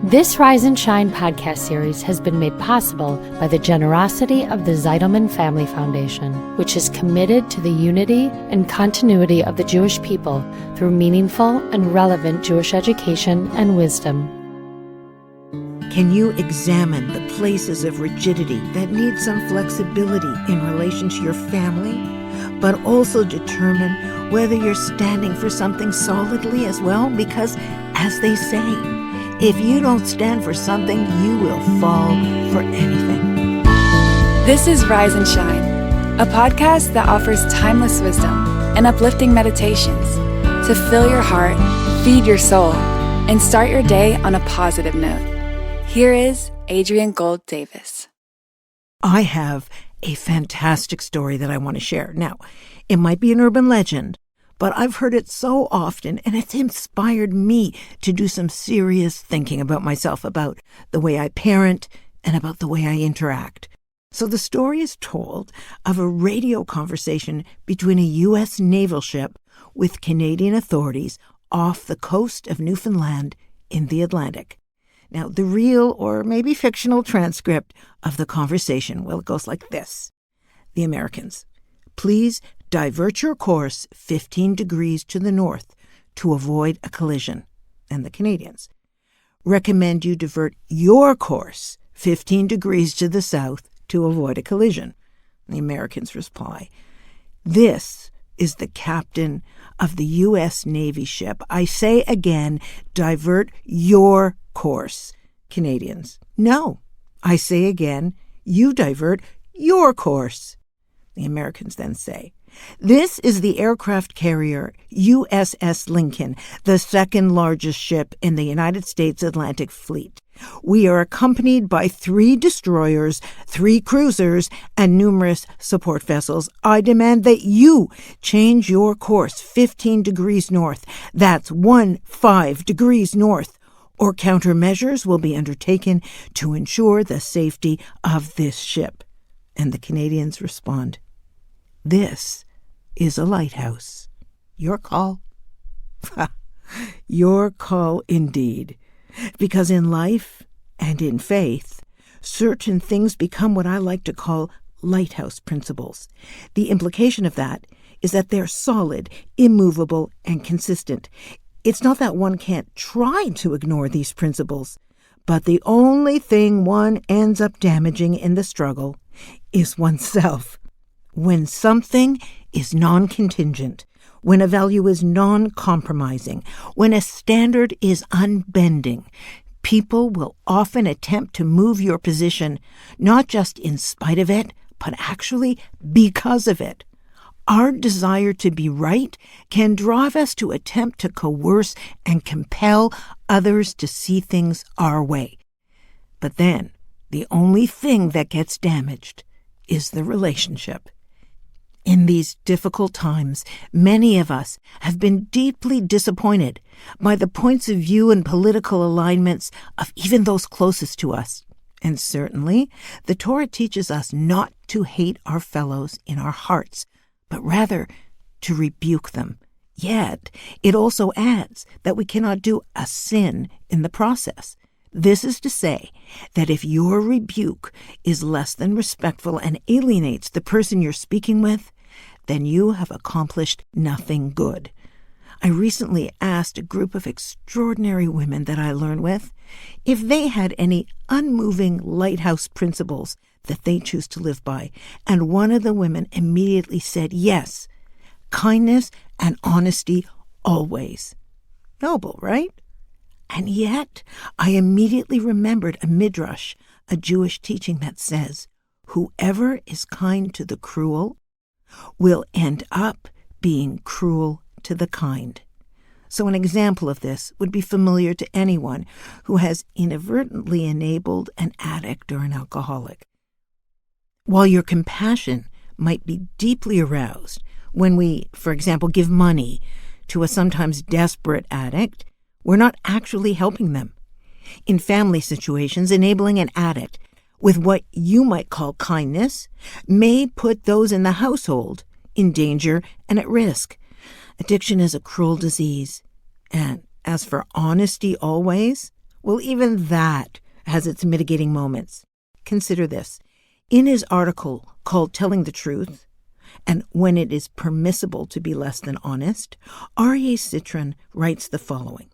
This Rise and Shine podcast series has been made possible by the generosity of the Zeidelman Family Foundation, which is committed to the unity and continuity of the Jewish people through meaningful and relevant Jewish education and wisdom. Can you examine the places of rigidity that need some flexibility in relation to your family, but also determine whether you're standing for something solidly as well? Because, as they say, if you don't stand for something, you will fall for anything. This is Rise and Shine, a podcast that offers timeless wisdom and uplifting meditations to fill your heart, feed your soul, and start your day on a positive note. Here is Adrienne Gold Davis. I have a fantastic story that I want to share. Now, it might be an urban legend, but I've heard it so often, and it's inspired me to do some serious thinking about myself, about the way I parent, and about the way I interact. So the story is told of a radio conversation between a U.S. naval ship with Canadian authorities off the coast of Newfoundland in the Atlantic. Now, the real or maybe fictional transcript of the conversation, well, it goes like this. The Americans: please divert your course 15 degrees to the north to avoid a collision. And the Canadians: recommend you divert your course 15 degrees to the south to avoid a collision. The Americans reply: this is the captain of the U.S. Navy ship. I say again, divert your course. Canadians: no. I say again, you divert your course. The Americans then say, this is the aircraft carrier USS Lincoln, the second largest ship in the United States Atlantic Fleet. We are accompanied by 3 destroyers, 3 cruisers, and numerous support vessels. I demand that you change your course 15 degrees north. That's 15 degrees north, or countermeasures will be undertaken to ensure the safety of this ship. And the Canadians respond, this is a lighthouse. Your call. Your call indeed. Because in life and in faith, certain things become what I like to call lighthouse principles. The implication of that is that they're solid, immovable, and consistent. It's not that one can't try to ignore these principles, but the only thing one ends up damaging in the struggle is oneself. When something is non-contingent, when a value is non-compromising, when a standard is unbending, people will often attempt to move your position, not just in spite of it, but actually because of it. Our desire to be right can drive us to attempt to coerce and compel others to see things our way. But then, the only thing that gets damaged is the relationship. In these difficult times, many of us have been deeply disappointed by the points of view and political alignments of even those closest to us. And certainly, the Torah teaches us not to hate our fellows in our hearts, but rather to rebuke them. Yet, it also adds that we cannot do a sin in the process. This is to say that if your rebuke is less than respectful and alienates the person you're speaking with, then you have accomplished nothing good. I recently asked a group of extraordinary women that I learn with if they had any unmoving lighthouse principles that they choose to live by, and one of the women immediately said yes, kindness and honesty always. Noble, right? And yet, I immediately remembered a midrash, a Jewish teaching that says, whoever is kind to the cruel will end up being cruel to the kind. So an example of this would be familiar to anyone who has inadvertently enabled an addict or an alcoholic. While your compassion might be deeply aroused when we, for example, give money to a sometimes desperate addict, we're not actually helping them. In family situations, enabling an addict with what you might call kindness may put those in the household in danger and at risk. Addiction is a cruel disease. And as for honesty always, Well, even that has its mitigating moments. Consider this. In his article called Telling the Truth, and When It Is Permissible to Be Less Than Honest, R.A. Citron writes the following.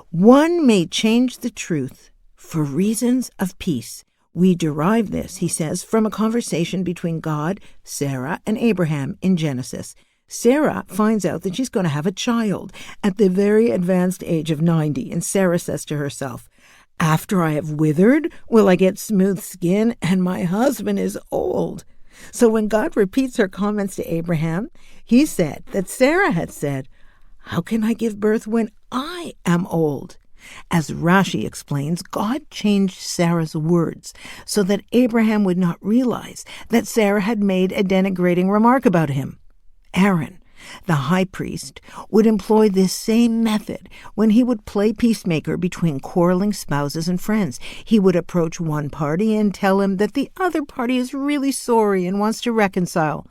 One may change the truth for reasons of peace. We derive this, he says, from a conversation between God, Sarah, and Abraham in Genesis. Sarah finds out that she's going to have a child at the very advanced age of 90, and Sarah says to herself, after I have withered, will I get smooth skin, and my husband is old. So when God repeats her comments to Abraham, he said that Sarah had said, how can I give birth when I am old? As Rashi explains, God changed Sarah's words so that Abraham would not realize that Sarah had made a denigrating remark about him. Aaron, the high priest, would employ this same method when he would play peacemaker between quarreling spouses and friends. He would approach one party and tell him that the other party is really sorry and wants to reconcile.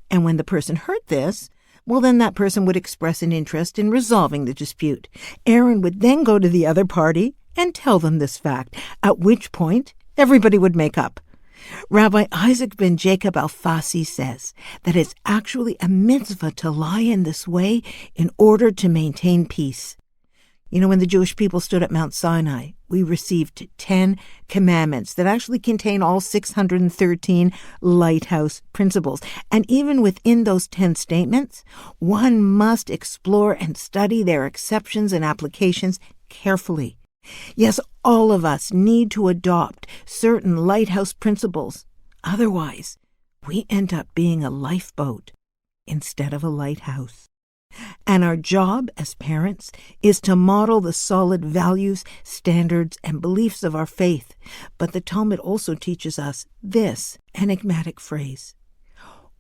And when the person heard this, well, then that person would express an interest in resolving the dispute. Aaron would then go to the other party and tell them this fact, at which point everybody would make up. Rabbi Isaac ben Jacob Alfasi says that it's actually a mitzvah to lie in this way in order to maintain peace. You know, when the Jewish people stood at Mount Sinai, we received 10 commandments that actually contain all 613 Lighthouse principles. And even within those 10 statements, one must explore and study their exceptions and applications carefully. Yes, all of us need to adopt certain Lighthouse principles. Otherwise, we end up being a lifeboat instead of a lighthouse. And our job as parents is to model the solid values, standards, and beliefs of our faith. But the Talmud also teaches us this enigmatic phrase.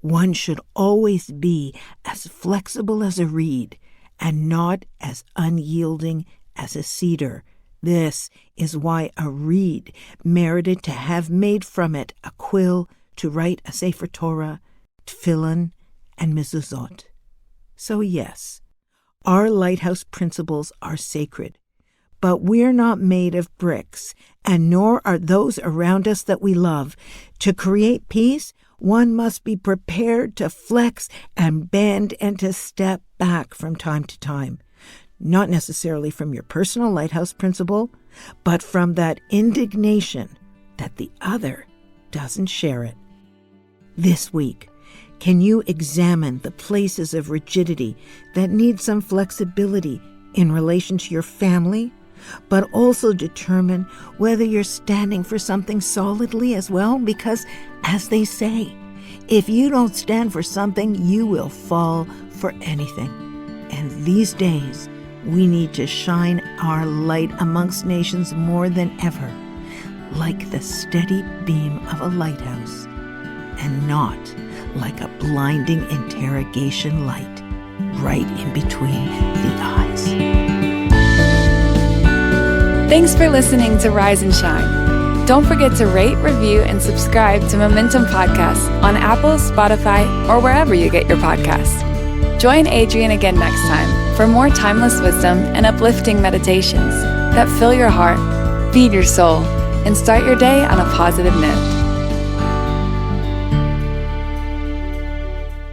One should always be as flexible as a reed and not as unyielding as a cedar. This is why a reed merited to have made from it a quill to write a Sefer Torah, Tefillin, and Mezuzot. So yes, our Lighthouse principles are sacred, but we're not made of bricks, and nor are those around us that we love. To create peace, one must be prepared to flex and bend and to step back from time to time. Not necessarily from your personal Lighthouse principle, but from that indignation that the other doesn't share it. This week, can you examine the places of rigidity that need some flexibility in relation to your family, but also determine whether you're standing for something solidly as well? Because, as they say, if you don't stand for something, you will fall for anything. And these days, we need to shine our light amongst nations more than ever, like the steady beam of a lighthouse, and not like a blinding interrogation light right in between the eyes. Thanks for listening to Rise and Shine. Don't forget to rate, review, and subscribe to Momentum Podcasts on Apple, Spotify, or wherever you get your podcasts. Join Adrian again next time for more timeless wisdom and uplifting meditations that fill your heart, feed your soul, and start your day on a positive note.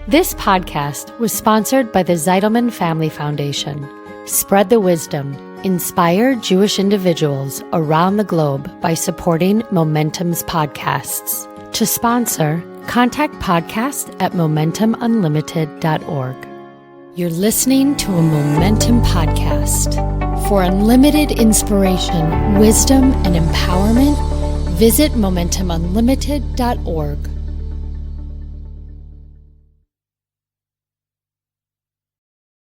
This podcast was sponsored by the Zeidelman Family Foundation. Spread the wisdom. Inspire Jewish individuals around the globe by supporting Momentum's podcasts. To sponsor, contact podcast@momentumunlimited.org. You're listening to a Momentum podcast. For unlimited inspiration, wisdom, and empowerment, visit momentumunlimited.org.